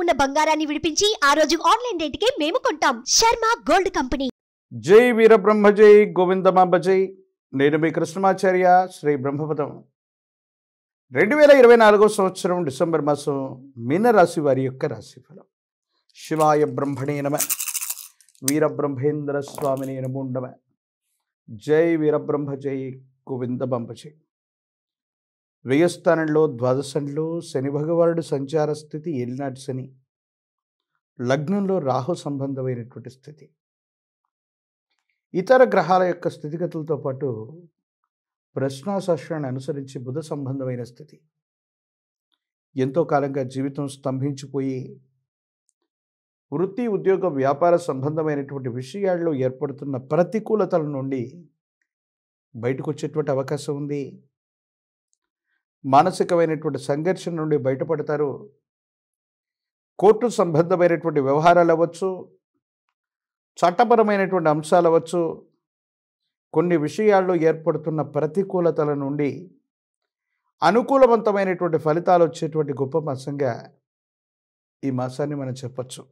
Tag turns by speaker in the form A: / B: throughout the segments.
A: ఉన్న బంగారాన్ని విడిపించి ఆ రోజు ఆన్లైన్ రేటుకే మేము కొంటాం. Sharma gold company.
B: జై వీరబ్రహ్మ జై గోవిందమాంబ జై. నేను మీ కృష్ణమాచార్య శ్రీ బ్రహ్మపదం. 2024 సంవత్సరం డిసెంబర్ మాసం మీనరాశి వారి యొక్క రాశిఫలం. శివాయ బ్రహ్మణే నమః. వీరబ్రహ్మేంద్ర స్వామినే నమో నమః. జై వీరబ్రహ్మ జై గోవిందమాంబ జై. వ్యయస్థానంలో ద్వాదశంలో శని భగవానుడు సంచార స్థితి ఏలినాటి శని, లగ్నంలో రాహు సంబంధమైనటువంటి స్థితి, ఇతర గ్రహాల యొక్క స్థితిగతులతో పాటు ప్రశ్నాశాస్త్రాన్ని అనుసరించి బుధ సంబంధమైన స్థితి, ఎంతో కాలంగా జీవితం స్తంభించిపోయి వృత్తి ఉద్యోగ వ్యాపార సంబంధమైనటువంటి విషయాల్లో ఏర్పడుతున్న ప్రతికూలతల నుండి బయటకు వచ్చేటువంటి అవకాశం ఉంది. మానసికమైనటువంటి సంఘర్షణ నుండి బయటపడతారు. కోర్టు సంబంధమైనటువంటి వ్యవహారాలు అవ్వచ్చు, చట్టపరమైనటువంటి అంశాలు అవ్వచ్చు, కొన్ని విషయాల్లో ఏర్పడుతున్న ప్రతికూలతల నుండి అనుకూలవంతమైనటువంటి ఫలితాలు వచ్చేటువంటి గొప్ప మాసంగా ఈ మాసాన్ని మనం చెప్పచ్చు.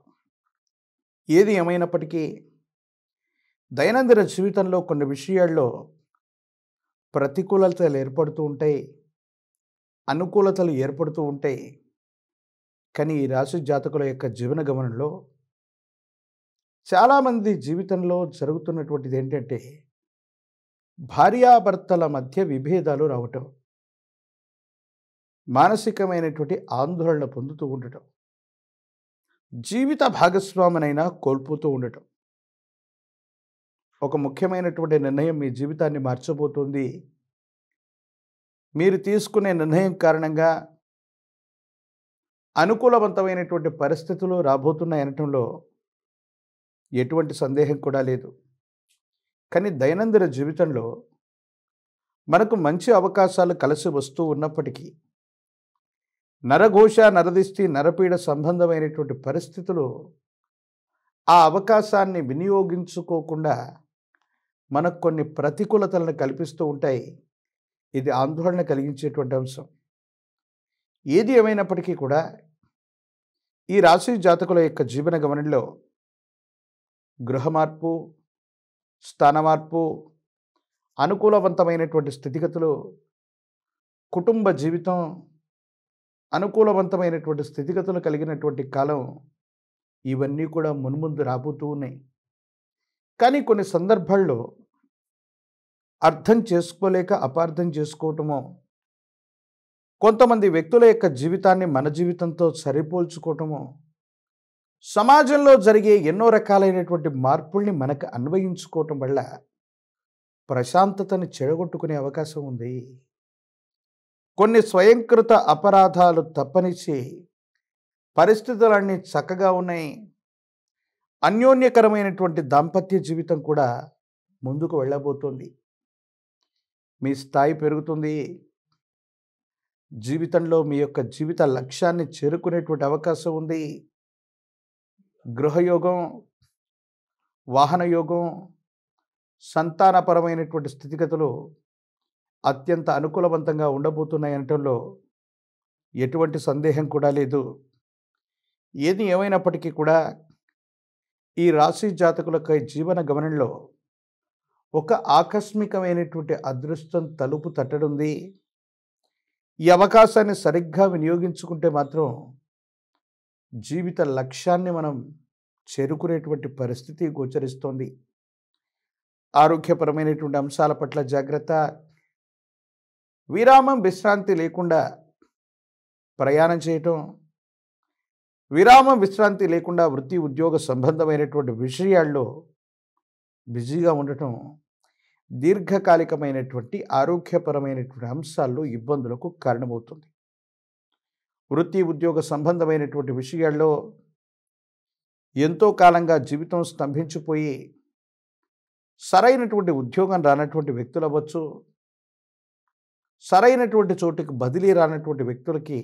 B: ఏది ఏమైనప్పటికీ దైనందిన జీవితంలో కొన్ని విషయాల్లో ప్రతికూలతలు ఏర్పడుతూ ఉంటాయి, అనుకూలతలు ఏర్పడుతూ ఉంటాయి. కానీ ఈ రాశి జాతకుల యొక్క జీవన గమనంలో చాలామంది జీవితంలో జరుగుతున్నటువంటిది ఏంటంటే భార్యాభర్తల మధ్య విభేదాలు రావటం, మానసికమైనటువంటి ఆందోళన పొందుతూ ఉండటం, జీవిత భాగస్వామినైనా కోల్పోతూ ఉండటం. ఒక ముఖ్యమైనటువంటి నిర్ణయం మీ జీవితాన్ని మార్చబోతుంది. మీరు తీసుకునే నిర్ణయం కారణంగా అనుకూలవంతమైనటువంటి పరిస్థితులు రాబోతున్నాయనటంలో ఎటువంటి సందేహం కూడా లేదు. కానీ దైనందిన జీవితంలో మనకు మంచి అవకాశాలు కలిసి వస్తూ ఉన్నప్పటికీ నరఘోష, నరదిష్టి, నరపీడ సంబంధమైనటువంటి పరిస్థితులు ఆ అవకాశాన్ని వినియోగించుకోకుండా మనకు కొన్ని ప్రతికూలతలను కల్పిస్తూ ఉంటాయి. ఇది ఆందోళన కలిగించేటువంటి అంశం. ఏది ఏమైనప్పటికీ కూడా ఈ రాశి జాతకుల యొక్క జీవన గమనంలో గృహ మార్పు, స్థాన మార్పు, అనుకూలవంతమైనటువంటి స్థితిగతులు, కుటుంబ జీవితం, అనుకూలవంతమైనటువంటి స్థితిగతులు కలిగినటువంటి కాలం, ఇవన్నీ కూడా మున్ముందు రాబోతూ ఉన్నాయి. కానీ కొన్ని సందర్భాల్లో అర్థం చేసుకోలేక అపార్థం చేసుకోవటమో, కొంతమంది వ్యక్తుల యొక్క జీవితాన్ని మన జీవితంతో సరిపోల్చుకోవటమో, సమాజంలో జరిగే ఎన్నో రకాలైనటువంటి మార్పుల్ని మనకు అన్వయించుకోవటం వల్ల ప్రశాంతతని చెడగొట్టుకునే అవకాశం ఉంది. కొన్ని స్వయంకృత అపరాధాలు తప్పనిచ్చి పరిస్థితులన్నీ చక్కగా ఉన్నాయి. అన్యోన్యకరమైనటువంటి దాంపత్య జీవితం కూడా ముందుకు వెళ్ళబోతోంది. మీ స్థాయి పెరుగుతుంది. జీవితంలో మీ యొక్క జీవిత లక్ష్యాన్ని చేరుకునేటువంటి అవకాశం ఉంది. గృహయోగం, వాహనయోగం, సంతానపరమైనటువంటి స్థితిగతులు అత్యంత అనుకూలవంతంగా ఉండబోతున్నాయనటంలో ఎటువంటి సందేహం కూడా లేదు. ఏది ఏమైనప్పటికీ కూడా ఈ రాశి జాతకులకై జీవన గమనంలో ఒక ఆకస్మికమైనటువంటి అదృష్టం తలుపు తట్టడుంది. ఈ అవకాశాన్ని సరిగ్గా వినియోగించుకుంటే మాత్రం జీవిత లక్ష్యాన్ని మనం చేరుకునేటువంటి పరిస్థితి గోచరిస్తోంది. ఆరోగ్యపరమైనటువంటి అంశాల పట్ల జాగ్రత్త. విరామం, విశ్రాంతి లేకుండా ప్రయాణం చేయటం, విరామం, విశ్రాంతి లేకుండా వృత్తి ఉద్యోగ సంబంధమైనటువంటి విషయాల్లో బిజీగా ఉండటం దీర్ఘకాలికమైనటువంటి ఆరోగ్యపరమైనటువంటి అంశాల్లో ఇబ్బందులకు కారణమవుతుంది. వృత్తి ఉద్యోగ సంబంధమైనటువంటి విషయాల్లో ఎంతో కాలంగా జీవితం స్తంభించిపోయి సరైనటువంటి ఉద్యోగం రానటువంటి వ్యక్తులు అవ్వచ్చు, సరైనటువంటి చోటుకి బదిలీ రానటువంటి వ్యక్తులకి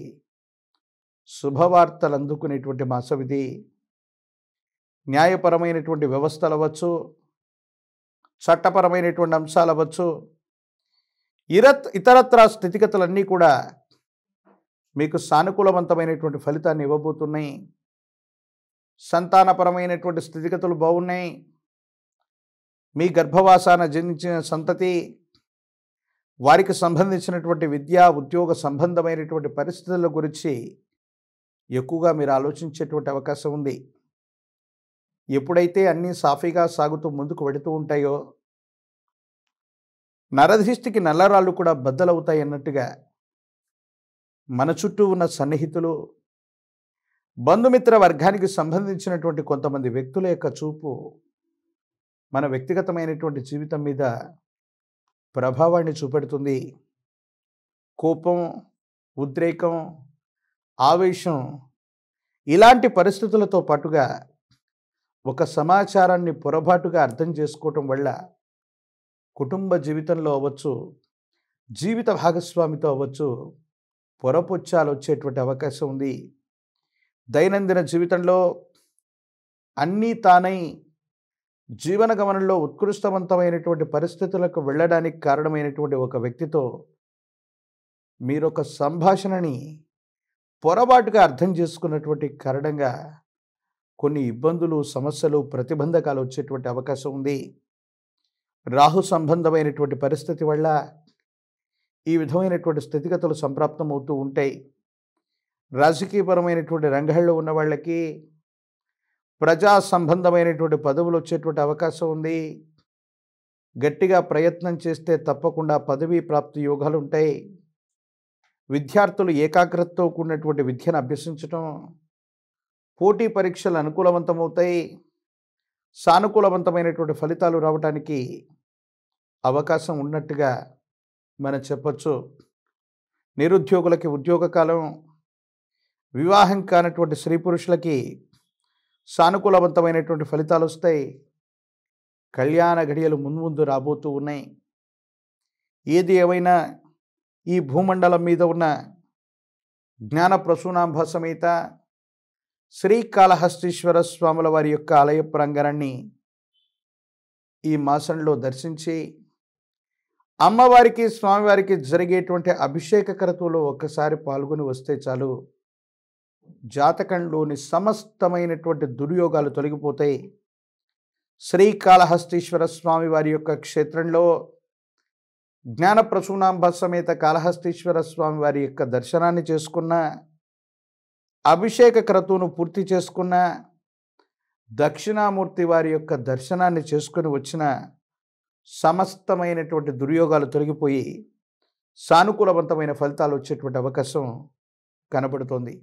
B: శుభవార్తలు అందుకునేటువంటి మాసం ఇది. న్యాయపరమైనటువంటి వ్యవస్థలు అవ్వచ్చు, చట్టపరమైనటువంటి అంశాలు అవ్వచ్చు, ఇతరత్రా స్థితిగతులన్నీ కూడా మీకు సానుకూలవంతమైనటువంటి ఫలితాన్ని ఇవ్వబోతున్నాయి. సంతానపరమైనటువంటి స్థితిగతులు బాగున్నాయి. మీ గర్భవాసాన జనించిన సంతతి, వారికి సంబంధించినటువంటి విద్యా ఉద్యోగ సంబంధమైనటువంటి పరిస్థితుల గురించి ఎక్కువగా మీరు ఆలోచించేటువంటి అవకాశం ఉంది. ఎప్పుడైతే అన్నీ సాఫీగా సాగుతూ ముందుకు వెడుతూ ఉంటాయో, నరధిష్టికి నల్లరాళ్ళు కూడా బద్దలవుతాయి అన్నట్టుగా మన చుట్టూ ఉన్న సన్నిహితులు, బంధుమిత్ర వర్గానికి సంబంధించినటువంటి కొంతమంది వ్యక్తుల యొక్క చూపు మన వ్యక్తిగతమైనటువంటి జీవితం మీద ప్రభావాన్ని చూపెడుతుంది. కోపం, ఉద్రేకం, ఆవేశం ఇలాంటి పరిస్థితులతో పాటుగా ఒక సమాచారాన్ని పొరపాటుగా అర్థం చేసుకోవటం వల్ల కుటుంబ జీవితంలో అవ్వచ్చు, జీవిత భాగస్వామితో అవ్వచ్చు, పొరపొచ్చాలు వచ్చేటువంటి అవకాశం ఉంది. దైనందిన జీవితంలో అన్నీ తానై జీవన గమనంలో ఉత్కృష్టవంతమైనటువంటి పరిస్థితులకు వెళ్ళడానికి కారణమైనటువంటి ఒక వ్యక్తితో మీరొక సంభాషణని పొరపాటుగా అర్థం చేసుకున్నటువంటి కారణంగా కొన్ని ఇబ్బందులు, సమస్యలు, ప్రతిబంధకాలు వచ్చేటువంటి అవకాశం ఉంది. రాహు సంబంధమైనటువంటి పరిస్థితి వల్ల ఈ విధమైనటువంటి స్థితిగతులు సంప్రాప్తమవుతూ ఉంటాయి. రాజకీయపరమైనటువంటి రంగాల్లో ఉన్న వాళ్ళకి ప్రజా సంబంధమైనటువంటి పదవులు వచ్చేటువంటి అవకాశం ఉంది. గట్టిగా ప్రయత్నం చేస్తే తప్పకుండా పదవీ ప్రాప్తి యోగాలు ఉంటాయి. విద్యార్థులు ఏకాగ్రతతో కూడినటువంటి విద్యను అభ్యసించటం, పోటీ పరీక్షలు అనుకూలవంతమవుతాయి. సానుకూలవంతమైనటువంటి ఫలితాలు రావడానికి అవకాశం ఉన్నట్టుగా మనం చెప్పచ్చు. నిరుద్యోగులకి ఉద్యోగ కాలం, వివాహం కానటువంటి స్త్రీ పురుషులకి సానుకూలవంతమైనటువంటి ఫలితాలు వస్తాయి. కళ్యాణ ఘడియలు ముందు రాబోతూ ఉన్నాయి. ఏది ఏమైనా ఈ భూమండలం మీద ఉన్న జ్ఞాన ప్రసూనాంబ సమేత శ్రీకాళహస్తీశ్వర స్వాముల వారి యొక్క ఆలయ ప్రాంగణాన్ని ఈ మాసంలో దర్శించి అమ్మవారికి, స్వామివారికి జరిగేటువంటి అభిషేక క్రతువులో ఒక్కసారి పాల్గొని వస్తే చాలు, జాతకంలోని సమస్తమైనటువంటి దుర్యోగాలు తొలగిపోతాయి. శ్రీకాళహస్తీశ్వర స్వామి వారి యొక్క క్షేత్రంలో జ్ఞాన ప్రసూనాంబ సమేత కాళహస్తీశ్వర స్వామి వారి యొక్క దర్శనాన్ని చేసుకున్న, అభిషేక క్రతువును పూర్తి చేసుకున్న, దక్షిణామూర్తి వారి యొక్క దర్శనాన్ని చేసుకుని వచ్చిన సమస్తమైనటువంటి దుర్యోగాలు తొలగిపోయి సానుకూలవంతమైన ఫలితాలు వచ్చేటువంటి అవకాశం కనబడుతోంది.